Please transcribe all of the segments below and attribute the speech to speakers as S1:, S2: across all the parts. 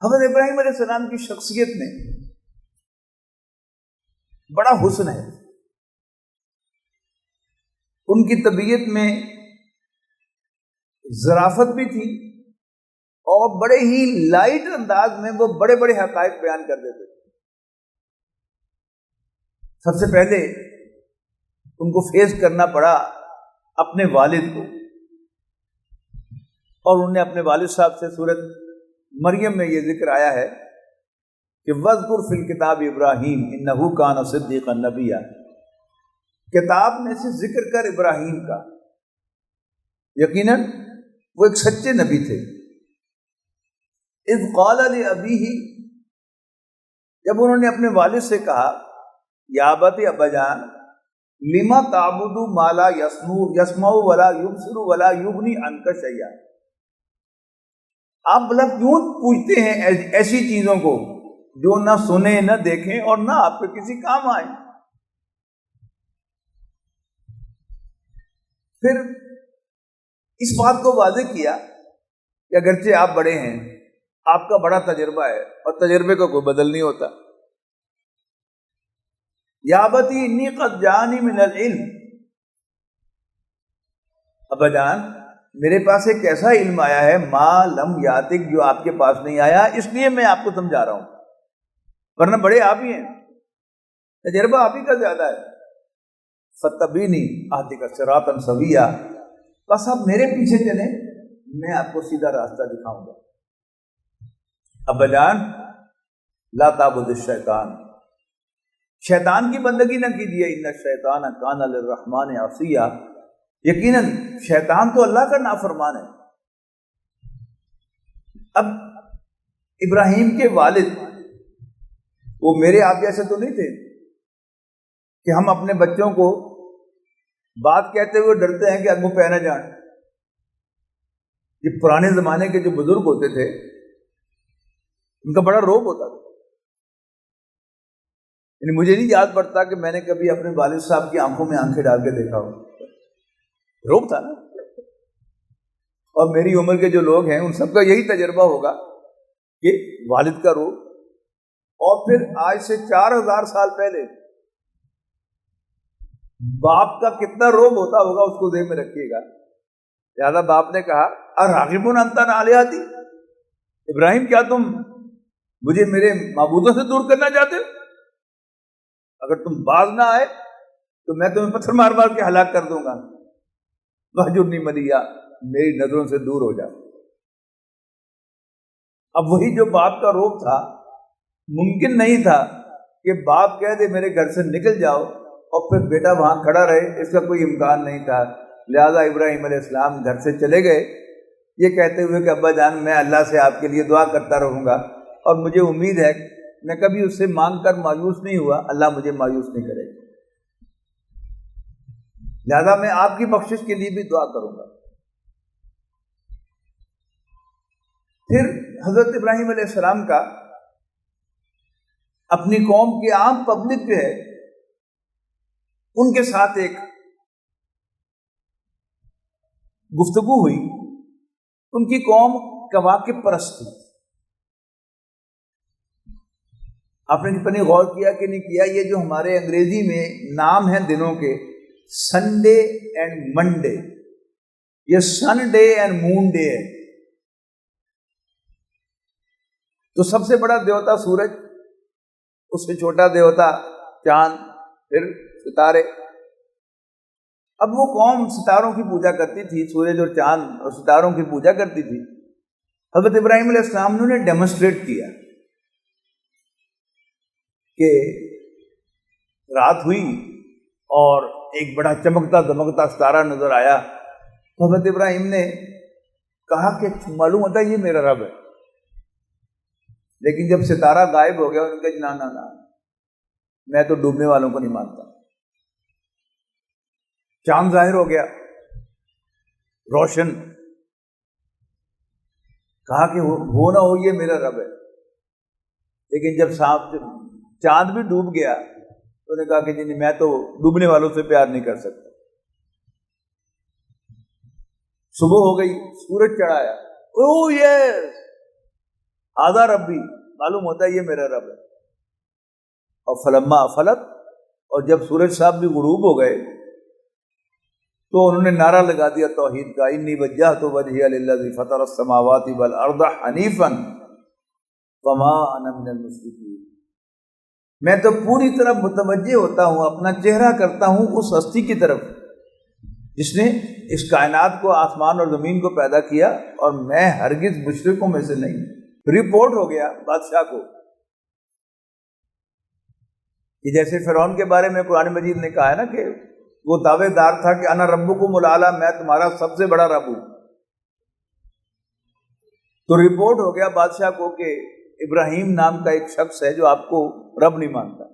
S1: حضرت ابراہیم علیہ السلام کی شخصیت میں بڑا حسن ہے، ان کی طبیعت میں ظرافت بھی تھی، اور بڑے ہی لائٹ انداز میں وہ بڑے بڑے حقائق بیان کر دیتے تھے۔ سب سے پہلے ان کو فیس کرنا پڑا اپنے والد کو، اور انہوں نے اپنے والد صاحب سے سورۃ مریم میں یہ ذکر آیا ہے کہ وَاذْكُرْ فِي الْكِتَابِ ابراہیم اِنَّهُ كَانَ صِدِّيقًا نَبِيًّا، کتاب میں سے ذکر کر ابراہیم کا، یقیناً وہ ایک سچے نبی تھے۔ اذ قال لأبیہ، جب انہوں نے اپنے والد سے کہا یا ابت، ابا جان، لما تعبد ما لا یسمع ولا یبصر ولا یغنی عنک شیئا، آپ بھلا کیوں پوچھتے ہیں ایسی چیزوں کو جو نہ سنیں نہ دیکھیں اور نہ آپ کے کسی کام آئیں؟ پھر اس بات کو واضح کیا کہ اگرچہ آپ بڑے ہیں، آپ کا بڑا تجربہ ہے، اور تجربے کو کوئی بدل نہیں ہوتا۔ یا ابتی انی قد جانی من العلم، ابا جان میرے پاس ایک ایسا علم آیا ہے ما لم یاتک، جو آپ کے پاس نہیں آیا، اس لیے میں آپ کو سمجھا رہا ہوں، ورنہ بڑے آپ ہی ہیں، تجربہ آپ ہی کا زیادہ ہے۔ فتبینی اہدک صراطا سویا، بس آپ میرے پیچھے چلیں، میں آپ کو سیدھا راستہ دکھاؤں گا۔ ابا جان لا تعبد الشیطان، شیطان کی بندگی نہ کیجیے، ان الشیطان کان للرحمن عصیا، یقیناً شیطان تو اللہ کا نافرمان ہے۔ اب ابراہیم کے والد وہ میرے آپ جیسے تو نہیں تھے کہ ہم اپنے بچوں کو بات کہتے ہوئے ڈرتے ہیں کہ اگوں پہ نہ جان۔ یہ پرانے زمانے کے جو بزرگ ہوتے تھے ان کا بڑا روب ہوتا تھا، یعنی مجھے نہیں یاد پڑتا کہ میں نے کبھی اپنے والد صاحب کی آنکھوں میں آنکھیں ڈال کے دیکھا ہو، روب تھا نا۔ اور میری عمر کے جو لوگ ہیں ان سب کا یہی تجربہ ہوگا کہ والد کا روب، اور پھر آج سے 4000 سال پہلے باپ کا کتنا روب ہوتا ہوگا اس کو ذہن میں رکھیے گا۔ لہذا باپ نے کہا اراغب انت عن آلہتی، ابراہیم کیا تم مجھے میرے معبودوں سے دور کرنا چاہتے ہو؟ اگر تم باز نہ آئے تو میں تمہیں پتھر مار مار کے ہلاک کر دوں گا، وَاہْجُرْنِی مَلِیًّا، میری نظروں سے دور ہو جا۔ اب وہی جو باپ کا روب تھا، ممکن نہیں تھا کہ باپ کہہ دے میرے گھر سے نکل جاؤ اور پھر بیٹا وہاں کھڑا رہے، اس کا کوئی امکان نہیں تھا۔ لہذا ابراہیم علیہ السلام گھر سے چلے گئے یہ کہتے ہوئے کہ ابا جان میں اللہ سے آپ کے لیے دعا کرتا رہوں گا، اور مجھے امید ہے میں کبھی اس سے مانگ کر مایوس نہیں ہوا، اللہ مجھے مایوس نہیں کرے گا، لہذا میں آپ کی بخشش کے لیے بھی دعا کروں گا۔ پھر حضرت ابراہیم علیہ السلام کا اپنی قوم کے عام پبلک جو ہے ان کے ساتھ ایک گفتگو ہوئی۔ ان کی قوم کواکب پرست تھی۔ آپ نے کتنی غور کیا کہ نہیں کیا، یہ جو ہمارے انگریزی میں نام ہیں دنوں کے، سنڈے اینڈ منڈے، یہ سن ڈے اینڈ مون ڈے ہے۔ تو سب سے بڑا دیوتا سورج، اس سے چھوٹا دیوتا چاند، پھر ستارے۔ اب وہ قوم ستاروں کی پوجا کرتی تھی، سورج اور چاند اور ستاروں کی پوجا کرتی تھی۔ حضرت ابراہیم علیہ السلام نے ڈیمونسٹریٹ کیا کہ رات ہوئی اور ایک بڑا چمکتا دمکتا ستارہ نظر آیا، تو حضرت ابراہیم نے کہا کہ معلوم ہوتا ہے یہ میرا رب ہے، لیکن جب ستارہ غائب ہو گیا ان کا جنانا نہ، میں تو ڈوبنے والوں کو نہیں مانتا۔ چاند ظاہر ہو گیا روشن، کہا کہ ہو نہ ہو یہ میرا رب ہے، لیکن جب چاند بھی ڈوب گیا تو نے کہا کہ جی میں تو ڈوبنے والوں سے پیار نہیں کر سکتا۔ صبح ہو گئی، سورج چڑھ آیا، اوہ یس آدھا ربی، معلوم ہوتا ہے یہ میرا رب ہے۔ اور فلما افلت، اور جب سورج صاحب بھی غروب ہو گئے تو انہوں نے نعرہ لگا دیا توحید کا، انی وجہت وجہی للذی فطر السماوات والارض حنیفا وما انا من المشرکین، میں تو پوری طرح متوجہ ہوتا ہوں، اپنا چہرہ کرتا ہوں اس ہستی کی طرف جس نے اس کائنات کو، آسمان اور زمین کو پیدا کیا، اور میں ہرگز مشرکوں میں سے نہیں۔ رپورٹ ہو گیا بادشاہ کو کہ جیسے فرعون کے بارے میں قرآن مجید نے کہا ہے نا کہ وہ دعوے دار تھا کہ انا ربکم الاعلی، میں تمہارا سب سے بڑا رب ہوں، تو رپورٹ ہو گیا بادشاہ کو کہ ابراہیم نام کا ایک شخص ہے جو آپ کو رب نہیں مانتا۔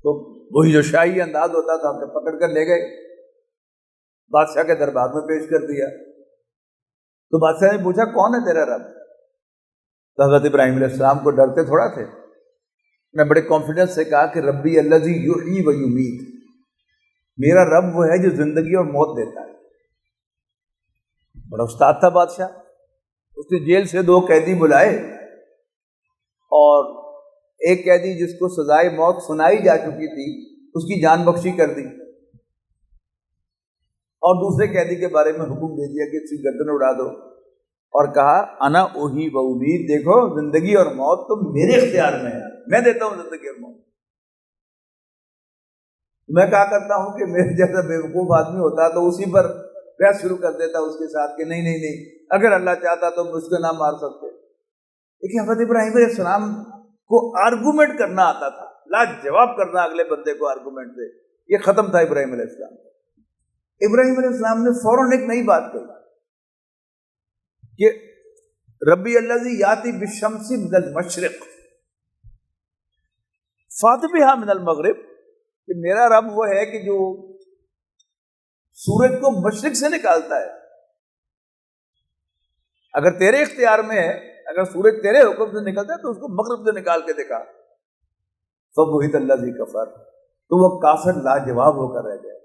S1: تو وہی جو شاہی انداز ہوتا تھا ہم نے پکڑ کر لے گئے، بادشاہ کے دربار میں پیش کر دیا۔ تو بادشاہ نے پوچھا کون ہے تیرا رب؟ تو حضرت ابراہیم علیہ السلام کو ڈرتے تھوڑا تھے، میں بڑے کانفیڈنس سے کہا کہ ربی الذی یحیی و یمیت، میرا رب وہ ہے جو زندگی اور موت دیتا ہے۔ بڑا استاد تھا بادشاہ۔ اس نے جیل سے 2 قیدی بلائے، اور ایک قیدی جس کو سزائے موت سنائی جا چکی تھی اس کی جان بخشی کر دی، اور دوسرے قیدی کے بارے میں حکم دے دیا کہ اس کی گردن اڑا دو، اور کہا انا اوہی و امید، دیکھو زندگی اور موت تو میرے اختیار میں ہے، میں دیتا ہوں زندگی اور موت۔ میں کہا کرتا ہوں کہ میرے جیسا بیوقوف آدمی ہوتا تو اسی پر بحث شروع کر دیتا اس کے ساتھ کہ نہیں، اگر اللہ چاہتا تو مجھ کو نہ مار سکتے۔ لیکن حضرت ابراہیم علیہ السلام کو آرگومنٹ کرنا آتا تھا، لاجواب کرنا اگلے بندے کو آرگومنٹ سے، یہ ختم تھا ابراہیم علیہ السلام۔ ابراہیم علیہ السلام نے فوراً ایک نئی بات کہی کہ ربی الذی یاتی بالشمس من المشرق فات بہا من المغرب، کہ میرا رب وہ ہے کہ جو سورج کو مشرق سے نکالتا ہے۔ اگر تیرے اختیار میں ہے، اگر سورج تیرے حکم سے نکلتا ہے تو اس کو مغرب سے نکال کے دکھا۔ فبہت الذی کفر، تو وہ کافر لاجواب ہو کر رہ گئے۔